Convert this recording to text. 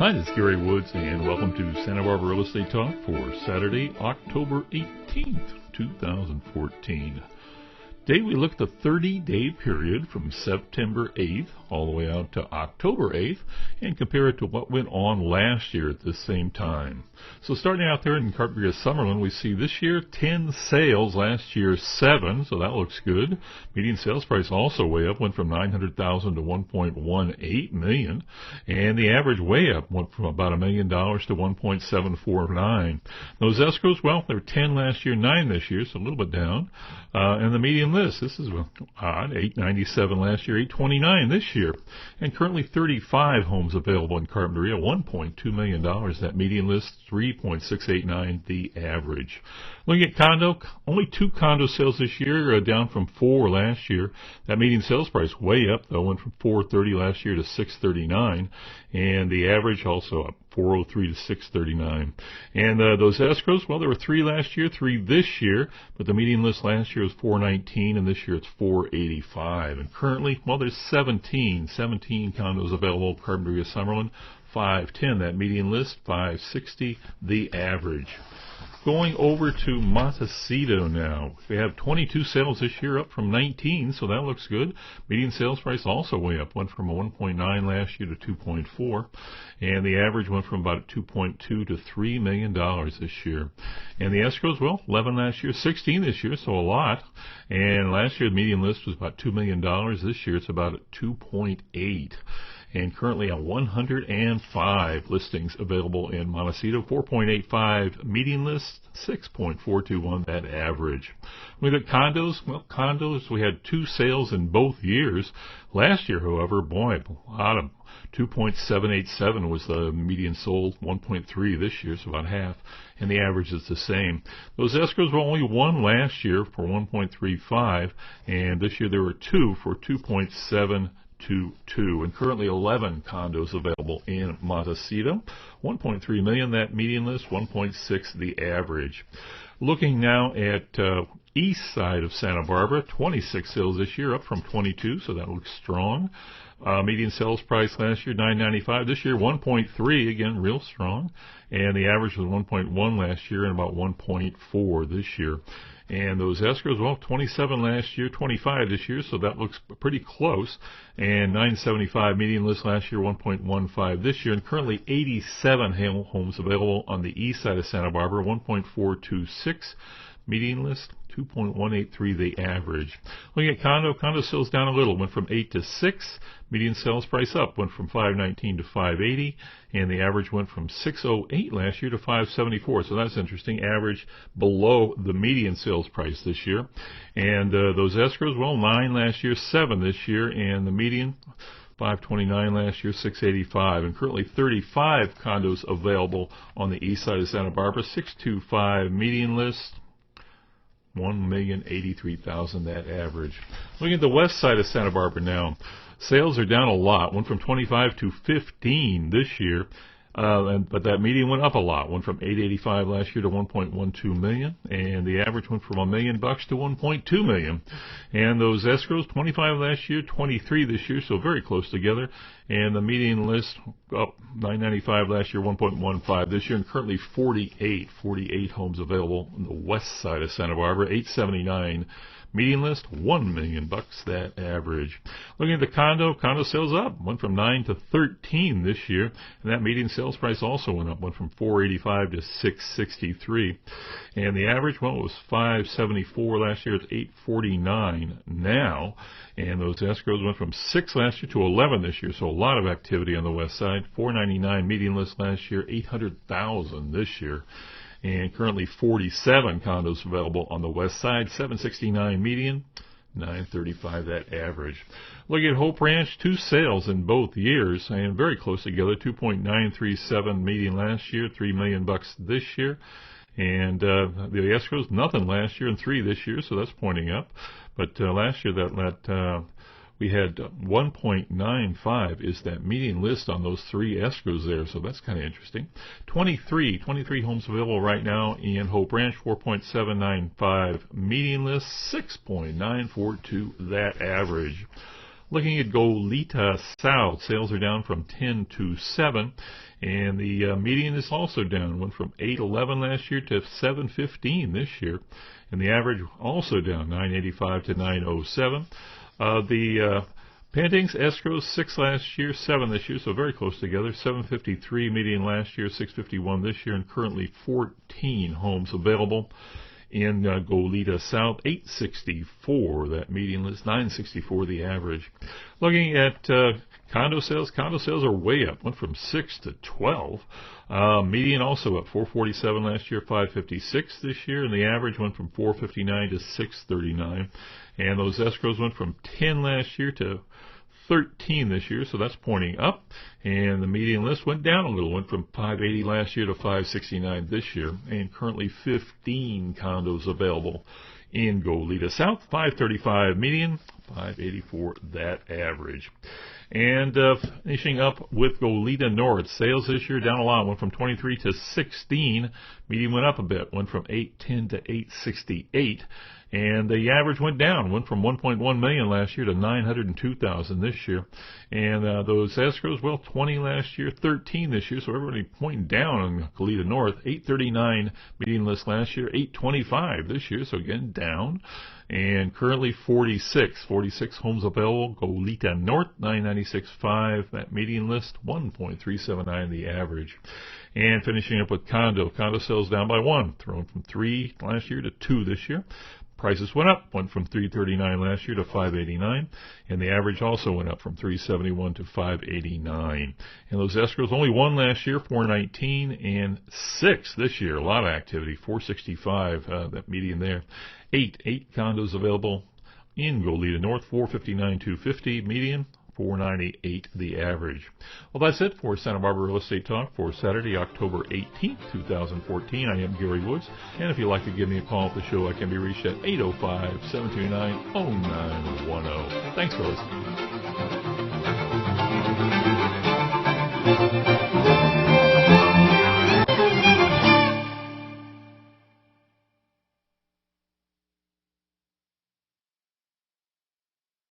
Hi, this is Gary Woods, and welcome to Santa Barbara Real Estate Talk for Saturday, October 18th, 2014. Today we look at the 30-day period from September 8th all the way out to October 8th and compare it to what went on last year at the same time. So starting out there in Carpenter Summerlin, we see this year 10 sales, last year 7, so that looks good. Median sales price also way up, went from $900,000 to $1.18 million, and the average way up went from about $1 million to $1.749. Those escrows, well, there were 10 last year, 9 this year, so a little bit down. And the median list, this is odd, 897 last year, 829 this year, and currently 35 homes available in Carpinteria, $1.2 million. That median list, 3.689 the average. Looking at condo, only 2 condo sales this year, down from 4 last year. That median sales price way up, though, went from $430 last year to $639, and the average also up, $403 to $639. And those escrows, well, there were 3 last year, 3 this year, but the median list last year was $419, and this year it's $485. And currently, well, there's 17 condos available at Carpinteria Summerlin, 510 that median list, 560 the average. Going over to Montecito now. We have 22 sales this year, up from 19, so that looks good. Median sales price also way up, went from 1.9 last year to 2.4, and the average went from about 2.2 to $3 million this year. And the escrows, well, 11 last year, 16 this year, so a lot. And last year the median list was about $2 million. This year it's about 2.8. And currently 105 listings available in Montecito, 4.85 median list, 6.421 that average. We look at condos. Well, condos, we had 2 sales in both years. Last year, however, boy, a lot of 2.787 was the median sold, 1.3 this year, so about half, and the average is the same. Those escrows were only 1 last year for 1.35, and this year there were 2 for 2.722, and currently 11 condos available in Montecito, 1.3 million that median list, 1.6 the average. Looking now at east side of Santa Barbara, 26 sales this year, up from 22, so that looks strong. Median sales price last year, $995. This year, 1.3, again, real strong. And the average was 1.1 last year and about 1.4 this year. And those escrows, well, 27 last year, 25 this year, so that looks pretty close. And 975 median list last year, 1.15 this year, and currently 87 homes available on the east side of Santa Barbara, 1.426 median list, 2.183 the average. Looking at condo sales down a little, went from 8 to 6. Median sales price up, went from 519 to 580, and the average went from 608 last year to 574. So that's interesting. Average below the median sales price this year. And those escrows, well, 9 last year, 7 this year, and the median 529 last year, 685, and currently 35 condos available on the east side of Santa Barbara, 625 median list, 1,083,000 that average. Looking at the west side of Santa Barbara now, sales are down a lot. Went from 25 to 15 this year, but that median went up a lot. Went from 885 last year to 1.12 million, and the average went from $1 million to 1.2 million. And those escrows, 25 last year, 23 this year, so very close together. And the median list up 995 last year, 1.15 this year, and currently 48 homes available on the west side of Santa Barbara, 879 median list, $1 million that average. Looking at the condo sales up, went from 9 to 13 this year, and that median sales price also went up, went from 485 to 663, and the average, well, it was 574 last year, it's 849 now, and those escrows went from 6 last year to 11 this year, so a lot of activity on the west side. 499 median list last year, 800,000 this year. And currently 47 condos available on the west side, 769 median, 935 that average. Look at Hope Ranch, 2 sales in both years, and very close together, 2.937 median last year, $3 million this year. And the escrows, nothing last year and 3 this year, so that's pointing up. But last year we had 1.95 is that median list on those 3 escrows there, so that's kind of interesting. 23 homes available right now in Hope Ranch, 4.795 median list, 6.942 that average. Looking at Goleta South, sales are down from 10 to 7, and the median is also down. Went from 811 last year to 715 this year, and the average also down 985 to 907. The Pendings, escrows, 6 last year, 7 this year, so very close together. 753 median last year, 651 this year, and currently 14 homes available. In Goleta South, 864, that median list, 964 the average. Looking at condo sales are way up, went from 6 to 12. Median also up, 447 last year, 556 this year, and the average went from 459 to 639. And those escrows went from 10 last year to 13 this year, so that's pointing up. And the median list went down a little, went from 580 last year to 569 this year, and currently 15 condos available in Goleta South. 535 median, 584 that average. And finishing up with Goleta North, sales this year down a lot, went from 23 to 16. Median went up a bit, went from 810 to 868. And the average went down, went from 1.1 million last year to 902,000 this year. And those escrows, well, 20 last year, 13 this year, so everybody pointing down on Goleta North. 839 median list last year, 825 this year, so again down. And currently 46 homes available. Goleta North, 996.5, that median list, 1.379 the average. And finishing up with condo sales down by 1, thrown from 3 last year to 2 this year. Prices went up, went from 339 last year to 589, and the average also went up from 371 to 589. And those escrows, only 1 last year, 419, and 6 this year. A lot of activity, 465, that median there. 8 condos available in Goleta North, 459, 250 median. 498 the average. Well, that's it for Santa Barbara Real Estate Talk for Saturday, October 18th, 2014. I am Gary Woods, and if you'd like to give me a call at the show, I can be reached at 805-729-0910. Thanks for listening.